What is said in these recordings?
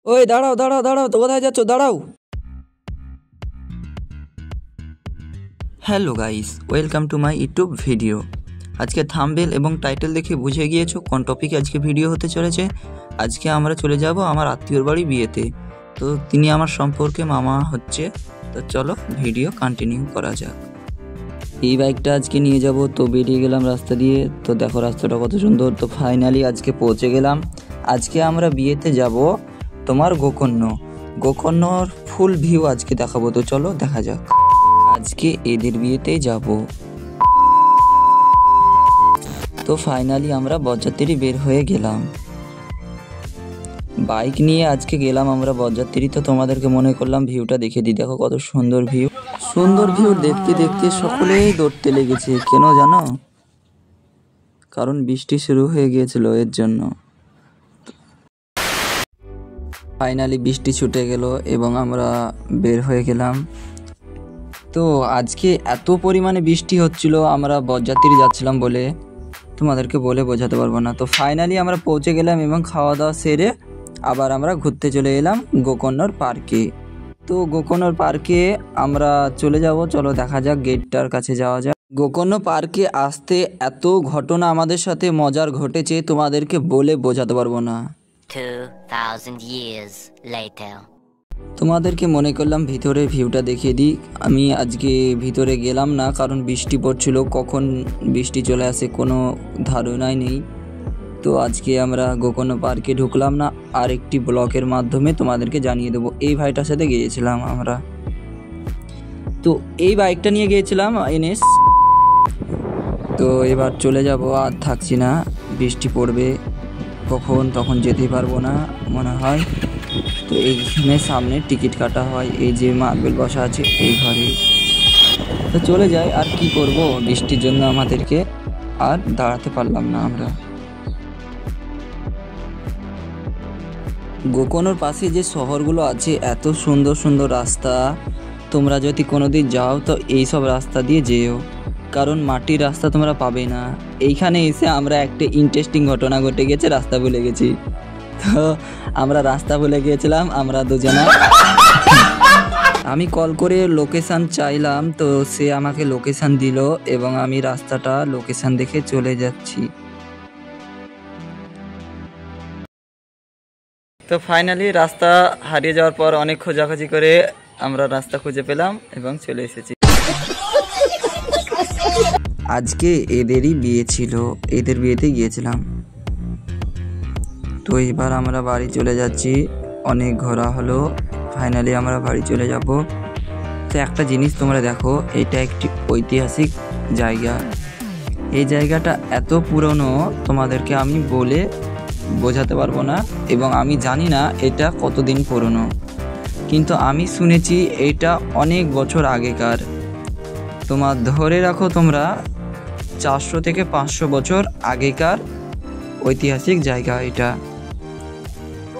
ওই দাঁড়াও দাঁড়াও দাঁড়াও, তো কোথায় যাচ্ছ? দাঁড়াও। Hello guys, welcome to my YouTube video. আজকে থাম্বনেল এবং টাইটেল দেখে বুঝে গিয়েছো কোন টপিকে আজকে ভিডিও হতে চলেছে। আজকে আমরা চলে যাব আমার আত্মীয়র বাড়ি বিয়েতে। তো তিনি আমার সম্পর্কে মামা হচ্ছে। তো চলো ভিডিও কন্টিনিউ করা যাক। এই বাইকটা আজকে নিয়ে যাব, তো বেরিয়ে গেলাম রাস্তা দিয়ে। তো দেখো রাস্তাটা কত সুন্দর। তো ফাইনালি আজকে পৌঁছে গেলাম। আজকে আমরা বিয়েতে যাব তোমার গোকর্ণর ফুল ভিউ আজকে দেখাবো। তো চলো দেখা যাক। আজকে এদের বিয়েতেই যাব। তো ফাইনালি আমরা বরযাত্রী বের হয়ে গেলাম। বাইক নিয়ে আজকে গেলাম আমরা বরযাত্রী। তো তোমাদেরকে মনে করলাম ভিউটা দেখে দিই। দেখো কত সুন্দর ভিউ। সুন্দর ভিউ দেখতে দেখতে সকলেই দৌড়তে লেগেছে। কেন জানো? কারণ বৃষ্টি শুরু হয়ে গিয়েছিল, এর জন্য। ফাইনালি বৃষ্টি ছুটে গেল এবং আমরা বের হয়ে গেলাম। তো আজকে এত পরিমাণে বৃষ্টি হচ্ছিল, আমরা বরযাত্রী যাচ্ছিলাম বলে তোমাদেরকে বলে বোঝাতে পারবো না। তো ফাইনালি আমরা পৌঁছে গেলাম এবং খাওয়া দাওয়া সেরে আবার আমরা ঘুরতে চলে এলাম গোকর্ণর পার্কে। তো গোকর্ণর পার্কে আমরা চলে যাব। চলো দেখা যাক, গেটটার কাছে যাওয়া যাক। গোকর্ণ পার্কে আসতে এত ঘটনা আমাদের সাথে মজার ঘটেছে, তোমাদেরকে বলে বোঝাতে পারবো না। 2000 years later. তোমাদেরকে মনে করলাম ভিতরে ভিউটা দেখিয়ে দিই। আমি আজকে ভিতরে গেলাম না, কারণ বৃষ্টি পড়ছিল। কখন বৃষ্টি চলে আসে কোনো ধারণাই নেই। তো আজকে আমরা গোকর্ণ পার্কে ঢুকলাম না, আর একটি ব্লগের মাধ্যমে তোমাদেরকে জানিয়ে দেবো। এই ভাইটার সাথে গিয়েছিলাম আমরা। তো এই বাইকটা নিয়ে গিয়েছিলাম এনএস। তো এবার চলে যাব, আর থাকছি না। বৃষ্টি পড়বে কখন, তখন যেতে পারবো না মনে হয়। তো এইখানে সামনে টিকিট কাটা হয়, এই যে মার্বেল বসা আছে এই ঘরে। তো চলে যাই, আর কি করব, বৃষ্টির জন্য আমাদেরকে আর দাঁড়াতে পারলাম না আমরা। গোকর্ণর পাশে যে শহরগুলো আছে, এত সুন্দর সুন্দর রাস্তা। তোমরা যদি কোনোদিন যাও তো এই সব রাস্তা দিয়ে যেও, কারণ মাটির রাস্তা তোমরা পাবে না। এইখানে এসে আমরা একটা ইন্টারেস্টিং ঘটনা ঘটে গেছে, রাস্তা ভুলে গেছি। তো আমরা রাস্তা ভুলে গিয়েছিলাম আমরা দুজনা। আমি কল করে লোকেশান চাইলাম, তো সে আমাকে লোকেশান দিল এবং আমি রাস্তাটা লোকেশান দেখে চলে যাচ্ছি। তো ফাইনালি রাস্তা হারিয়ে যাওয়ার পর অনেক খোঁজাখুঁজি করে আমরা রাস্তা খুঁজে পেলাম এবং চলে এসেছি। আজকে এদেরই বিয়ে ছিল, এদের বিয়েতে গিয়েছিলাম। তো এবার আমরা বাড়ি চলে যাচ্ছি। অনেক ঘোরা হলো, ফাইনালি আমরা বাড়ি চলে যাব। তো একটা জিনিস তোমরা দেখো, এটা একটি ঐতিহাসিক জায়গা। এই জায়গাটা এত পুরনো, তোমাদেরকে আমি বলে বোঝাতে পারবো না, এবং আমি জানি না এটা কতদিন পুরনো, কিন্তু আমি শুনেছি এটা অনেক বছর আগেকার। তোমার ধরে রাখো তোমরা 400 থেকে 500 বছর আগেকার ঐতিহাসিক জায়গা এটা।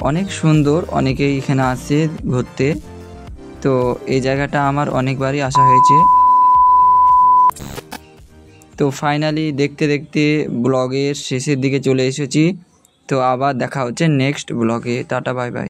অনেক সুন্দর, অনেকেই এখানে আসে ঘুরতে। তো এই জায়গাটা আমার অনেকবারই আসা হয়েছে। তো ফাইনালি দেখতে দেখতে ব্লগের শেষের দিকে চলে এসেছি। তো আবার দেখা হচ্ছে নেক্সট ব্লগে। Tata, bye bye.